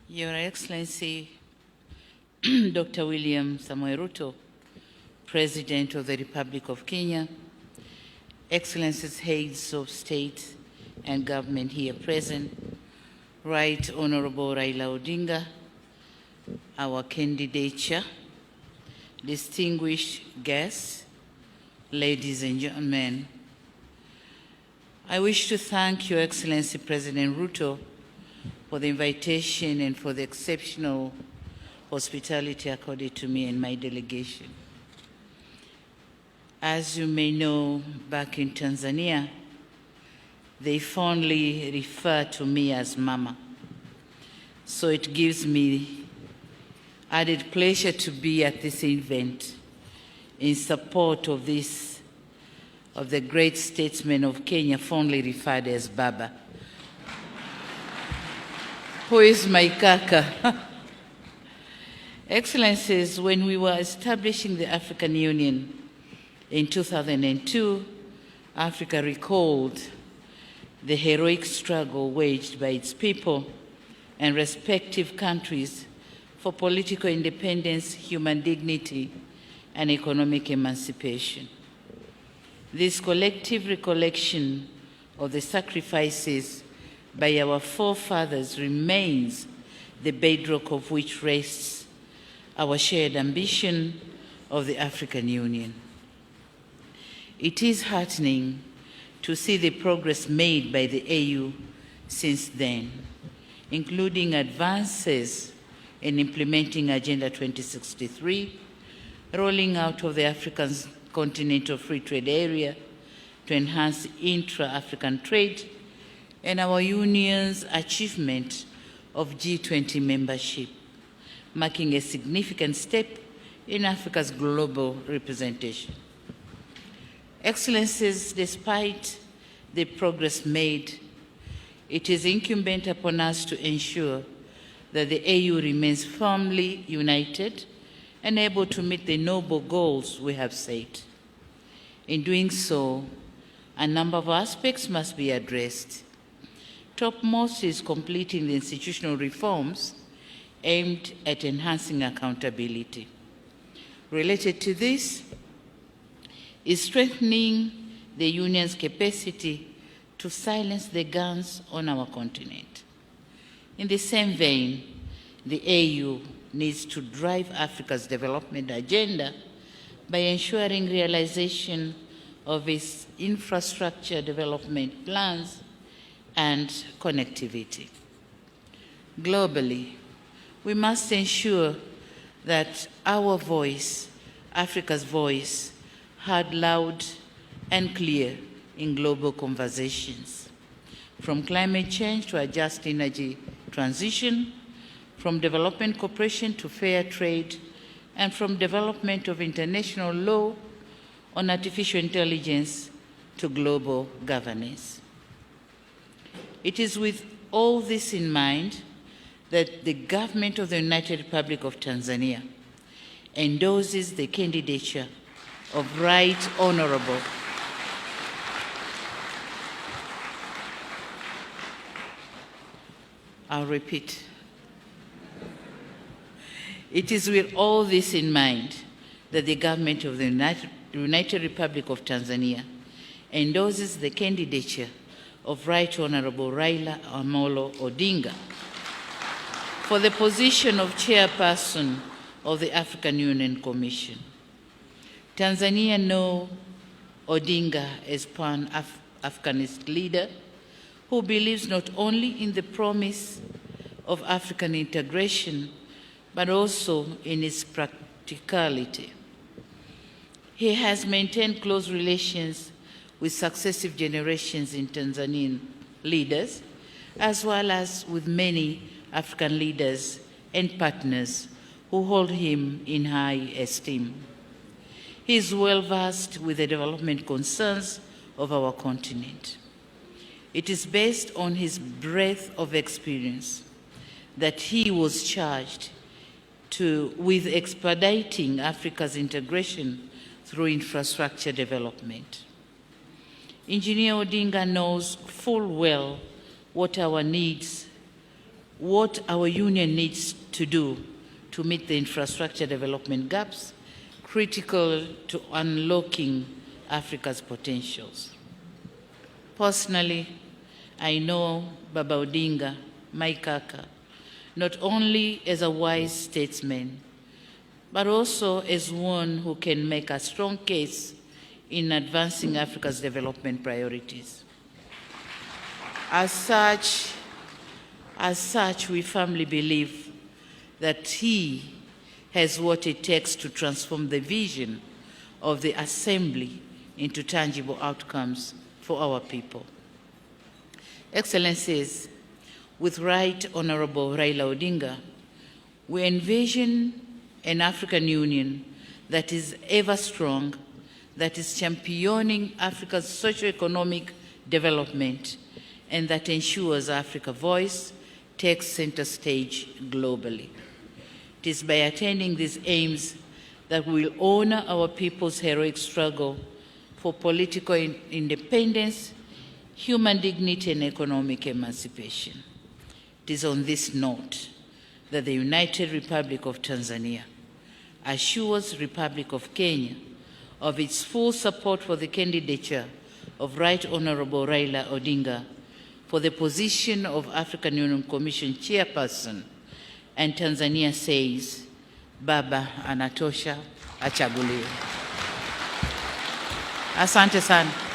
Your Excellency, Dr. William Samoei Ruto, President of the Republic of Kenya, Excellencies, heads of state and government here present, Right Honorable Raila Odinga, our candidature, distinguished guests, ladies and gentlemen, I wish to thank Your Excellency President Ruto for the invitation and for the exceptional hospitality accorded to me and my delegation. As you may know, back in Tanzania, they fondly refer to me as Mama. So it gives me added pleasure to be at this event in support of the great statesman of Kenya, fondly referred as Baba, who is my kaka. Excellencies, when we were establishing the African Union in 2002, Africa recalled the heroic struggle waged by its people and respective countries for political independence, human dignity, and economic emancipation. This collective recollection of the sacrifices by our forefathers remains the bedrock of which rests our shared ambition of the African Union. It is heartening to see the progress made by the AU since then, including advances in implementing Agenda 2063, rolling out of the African Continental Free Trade Area to enhance intra-African trade, and our Union's achievement of G20 membership, marking a significant step in Africa's global representation. Excellencies, despite the progress made, it is incumbent upon us to ensure that the AU remains firmly united and able to meet the noble goals we have set. In doing so, a number of aspects must be addressed. Topmost is completing the institutional reforms aimed at enhancing accountability. Related to this is strengthening the Union's capacity to silence the guns on our continent. In the same vein, the AU needs to drive Africa's development agenda by ensuring realization of its infrastructure development plans and connectivity. Globally, we must ensure that our voice, Africa's voice, heard loud and clear in global conversations, from climate change to a just energy transition, from development cooperation to fair trade, and from development of international law on artificial intelligence to global governance. It is with all this in mind that the government of the United Republic of Tanzania endorses the candidature of Right Honorable I'll repeat. It is with all this in mind that the government of the United Republic of Tanzania endorses the candidature of Right Honorable Raila Amolo Odinga for the position of chairperson of the African Union Commission. Tanzania knows Odinga as Pan-Africanist leader who believes not only in the promise of African integration, but also in its practicality. He has maintained close relations with successive generations in Tanzanian leaders, as well as with many African leaders and partners who hold him in high esteem. He is well versed with the development concerns of our continent. It is based on his breadth of experience that he was charged with expediting Africa's integration through infrastructure development. Engineer Odinga knows full well what our needs what our union needs to do to meet the infrastructure development gaps critical to unlocking Africa's potentials. Personally, I know Baba Odinga, my kaka, not only as a wise statesman, but also as one who can make a strong case in advancing Africa's development priorities. As such, we firmly believe that he has what it takes to transform the vision of the Assembly into tangible outcomes for our people. Excellencies, with Right Honorable Raila Odinga, we envision an African Union that is ever strong, that is championing Africa's socio-economic development, and that ensures Africa's voice takes center stage globally. It is by attaining these aims that we will honor our people's heroic struggle for political independence, human dignity, and economic emancipation. It is on this note that the United Republic of Tanzania assures Republic of Kenya of its full support for the candidature of Right Honorable Raila Odinga for the position of African Union Commission Chairperson, and Tanzania says, Baba anatosha, achaguliwe. Asante sana.